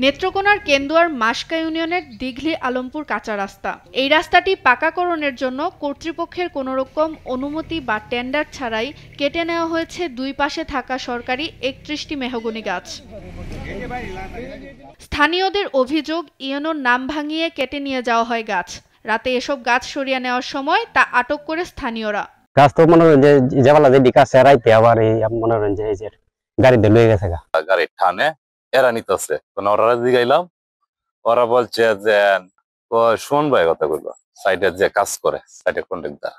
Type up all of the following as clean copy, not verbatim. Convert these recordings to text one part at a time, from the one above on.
নেত্রকোনার কেন্দুয়ার মাসকা ইউনিয়নের দিঘলি আলমপুর কাঁচা রাস্তা। এই রাস্তাটি পাকাকরণের জন্য কর্তৃপক্ষের কোনো রকম অনুমতি বা টেন্ডার ছাড়াই কেটে নেওয়া হয়েছে দুই পাশে থাকা সরকারি ৩১টি মেহগনি গাছ। স্থানীয়দের অভিযোগ, ইউনোর নাম ভাঙিয়ে কেটে নিয়ে যাওয়া হয় গাছ। রাতে এসব গাছ সরিয়ে নেওয়ার সময় তা আটক করে স্থানীয়রা। গাছ তো মনে হয় যে কাছে রাইতে আবার এই মনে হয় যে গাড়িতে লয়ে গেছে গাড়ি ঠানে এরা নিতেছে, ওরা জিগাইলাম, ওরা বলছে যে শুনবাই কথা বলবো সাইডে যে কাজ করে সাইডে কন্ট্রাক্টর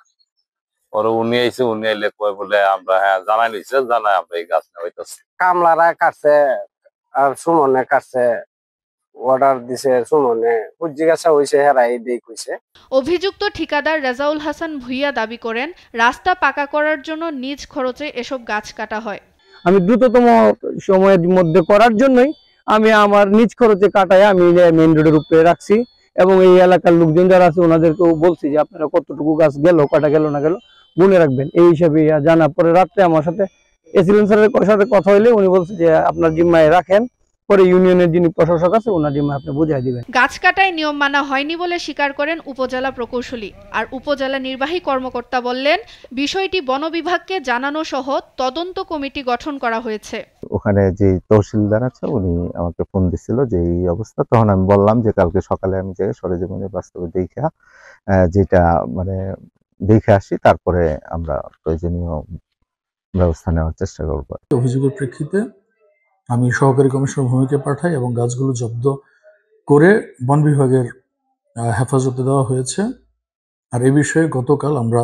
ওরা উনি আইছে, উনি আইলে কয় বলে আমরা হ্যাঁ জানাই নিছে, জানাই আমরা এই গাছ নেওয়া হইতেছে। কামলারা কাটছে আর সুমনে কাটছে, অর্ডার দিছে সুমনে, জিজ্ঞাসা হইছে হেরাই দেই কইছে। অভিযুক্ত ঠিকাদার রেজাউল হাসান ভুইয়া দাবি করেন, রাস্তা পাকা করার জন্য নিজ খরচে এসব গাছ কাটা হয়। আমি দ্রুততম সময়ের মধ্যে করার জন্যই আমি আমার নিজ খরচে কাটায় আমি মেইন রোডের উপরে রাখছি এবং এই এলাকার লোকজন যারা আছে ওনাদেরকেও বলছি যে আপনারা কতটুকু গাছ গেল, কটা গেল না গেল গুনে রাখবেন। এই হিসাবে জানা পরে রাত্রে আমার সাথে এসিলেন স্যারের সাথে কথা হইলে উনি বলছে যে আপনার জিম্মায় রাখেন, পরে ইউনিয়নের যিনি প্রশাসক আছে ওনার জিম্মায় আপনি বুঝাই দিবেন। গাছ কাটায় নিয়ম মানা হয়নি বলে স্বীকার করেন উপজেলা প্রকৌশলী। আর উপজেলা নির্বাহী কর্মকর্তা বললেন, বিষয়টি বন বিভাগকে জানানো সহ তদন্ত কমিটি গঠন করা হয়েছে। ওখানে যে তহসিলদার আছে উনি আমাকে ফোন দিছিল যে এই অবস্থা, তখন আমি বললাম যে কালকে সকালে আমি যাই সরেজমিনে বাস্তবে দেখা যেটা মানে দেখে আসি, তারপরে আমরা প্রয়োজনীয় ব্যবস্থা নেওয়ার চেষ্টা করব। অভিযোগের প্রেক্ষিতে আমি সহকারী কমিশনার ভূমিকে পাঠাই এবং গাছগুলো জব্দ করে বন বিভাগের হেফাজতে দেওয়া হয়েছে। আর এই বিষয়ে গতকাল আমরা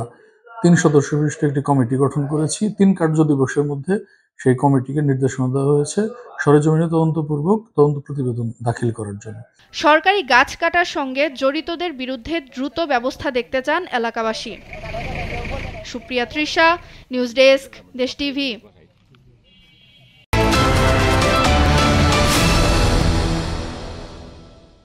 ৩ সদস্য বিশিষ্ট একটি কমিটি গঠন করেছি। ৩ কার্য দিবসের মধ্যে সেই কমিটিকে নির্দেশনা দেওয়া হয়েছে সরেজমিনে তদন্তপূর্বক তদন্ত প্রতিবেদন দাখিল করার জন্য। সরকারি গাছ কাটার সঙ্গে জড়িতদের বিরুদ্ধে দ্রুত ব্যবস্থা দেখতে চান এলাকাবাসী। সুপ্রিয়া তৃষা, নিউজ ডেস্ক, দেশ টিভি।